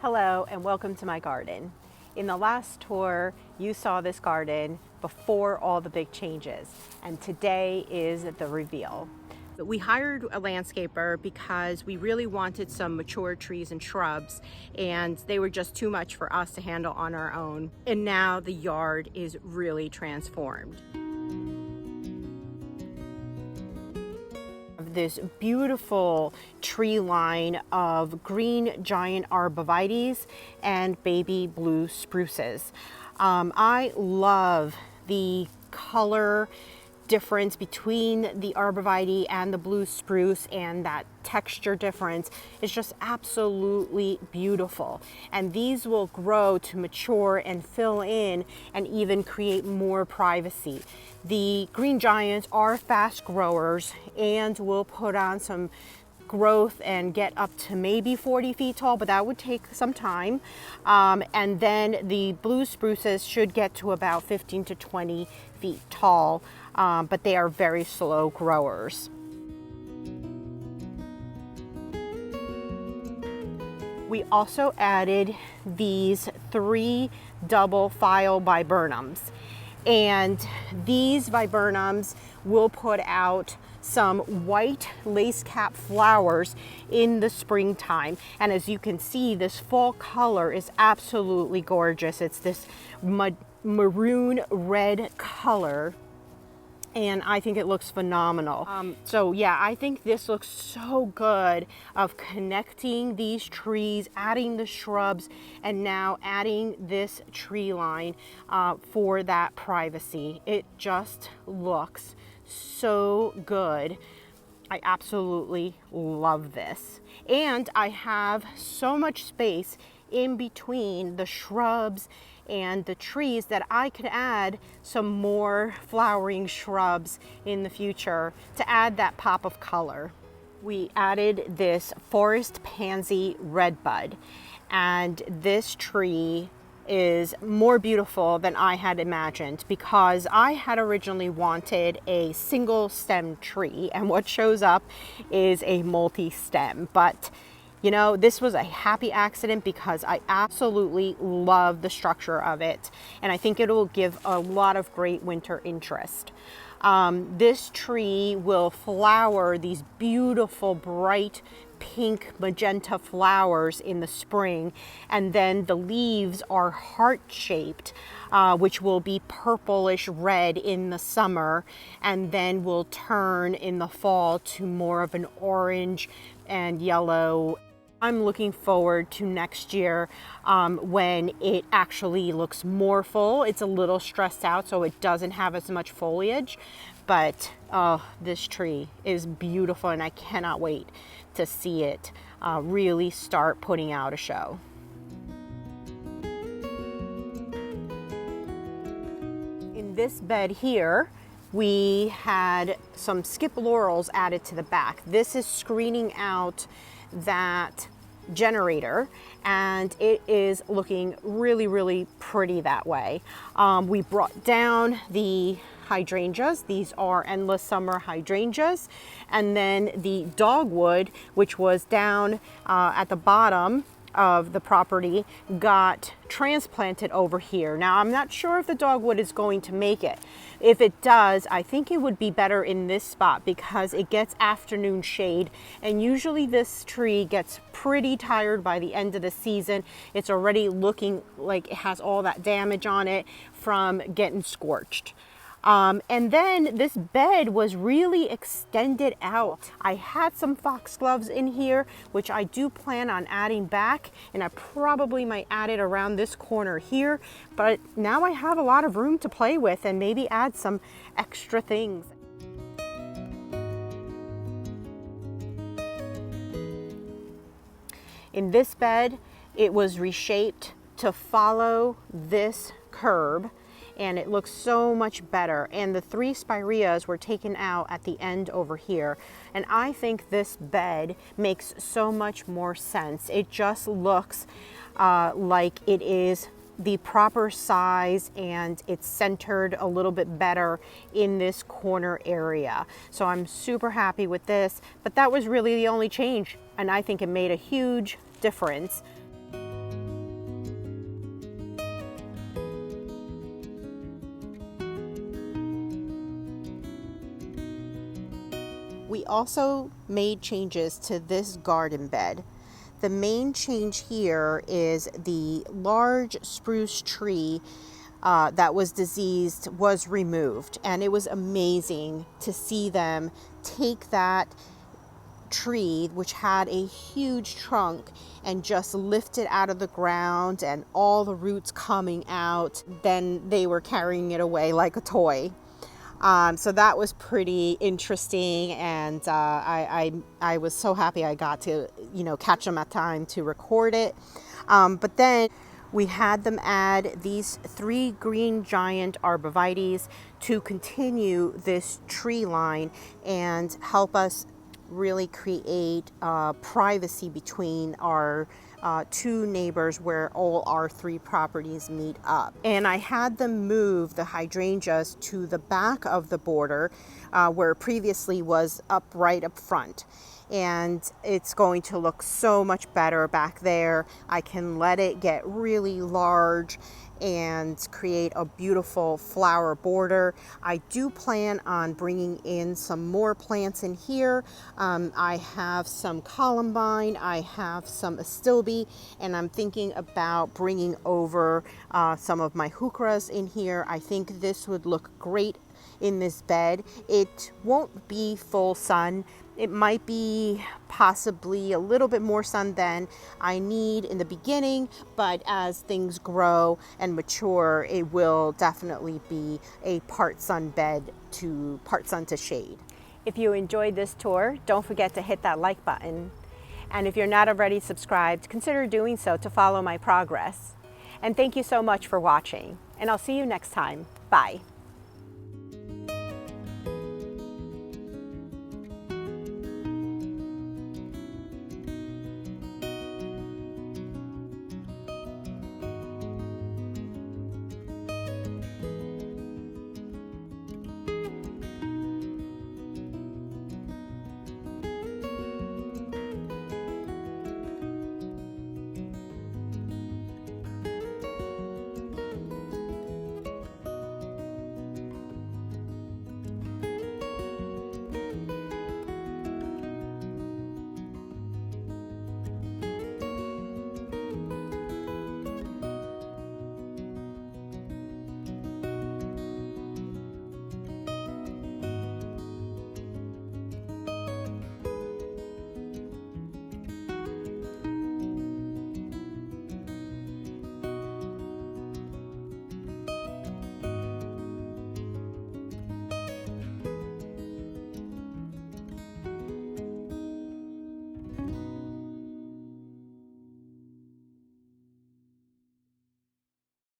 Hello and welcome to my garden. In the last tour, you saw this garden before all the big changes, and today is the reveal. We hired a landscaper because we really wanted some mature trees and shrubs, and they were just too much for us to handle on our own. And now the yard is really transformed. This beautiful tree line of green giant arborvitaes and baby blue spruces. I love the color difference between the arborvitae and the blue spruce, and that texture difference is just absolutely beautiful. And these will grow to mature and fill in and even create more privacy. The green giants are fast growers and will put on some growth and get up to maybe 40 feet tall, but that would take some time. And then the blue spruces should get to about 15 to 20 feet tall, but they are very slow growers. We also added these 3 double file viburnums, and these viburnums will put out some white lace cap flowers in the springtime. And as you can see, this fall color is absolutely gorgeous. It's this maroon red color, and I think it looks phenomenal. So yeah, I think this looks so good of connecting these trees, adding the shrubs, and now adding this tree line for that privacy. It just looks so good. I absolutely love this. And I have so much space in between the shrubs and the trees that I could add some more flowering shrubs in the future to add that pop of color. We added this forest pansy redbud, and this tree is more beautiful than I had imagined, because I had originally wanted a single stem tree, and what shows up is a multi-stem. But you know, this was a happy accident because I absolutely love the structure of it, and I think it will give a lot of great winter interest. This tree will flower these beautiful bright pink magenta flowers in the spring, and then the leaves are heart-shaped, which will be purplish red in the summer, and then will turn in the fall to more of an orange and yellow. I'm looking forward to next year when it actually looks more full. It's a little stressed out, so it doesn't have as much foliage, but this tree is beautiful, and I cannot wait to see it really start putting out a show. In this bed here, we had some skip laurels added to the back. This is screening out that generator, and it is looking really, really pretty that way. We brought down the hydrangeas. These are endless summer hydrangeas, and then the dogwood, which was down at the bottom of the property, got transplanted over here. Now, I'm not sure if the dogwood is going to make it. If it does, I think it would be better in this spot because it gets afternoon shade, and usually this tree gets pretty tired by the end of the season. It's already looking like it has all that damage on it from getting scorched. And then this bed was really extended out. I had some foxgloves in here, which I do plan on adding back, and I probably might add it around this corner here, but now I have a lot of room to play with and maybe add some extra things. In this bed, it was reshaped to follow this curb, and it looks so much better. And the 3 spireas were taken out at the end over here. And I think this bed makes so much more sense. It just looks like it is the proper size, and it's centered a little bit better in this corner area. So I'm super happy with this, but that was really the only change, and I think it made a huge difference. We also made changes to this garden bed. The main change here is the large spruce tree that was diseased was removed, and it was amazing to see them take that tree, which had a huge trunk, and just lift it out of the ground and all the roots coming out. Then they were carrying it away like a toy. So that was pretty interesting, and I was so happy I got to catch them at time to record it. But then we had them add these 3 green giant arborvitaes to continue this tree line and help us really create privacy between our 2 neighbors where all our 3 properties meet up. And I had them move the hydrangeas to the back of the border where previously was right up front. And it's going to look so much better back there. I can let it get really large and create a beautiful flower border. I do plan on bringing in some more plants in here. I have some columbine, I have some astilbe, and I'm thinking about bringing over some of my heucheras in here. I think this would look great in this bed. It won't be full sun. It might be possibly a little bit more sun than I need in the beginning, but as things grow and mature, it will definitely be a part sun bed to part sun to shade. If you enjoyed this tour, don't forget to hit that like button. And if you're not already subscribed, consider doing so to follow my progress. And thank you so much for watching, and I'll see you next time. Bye.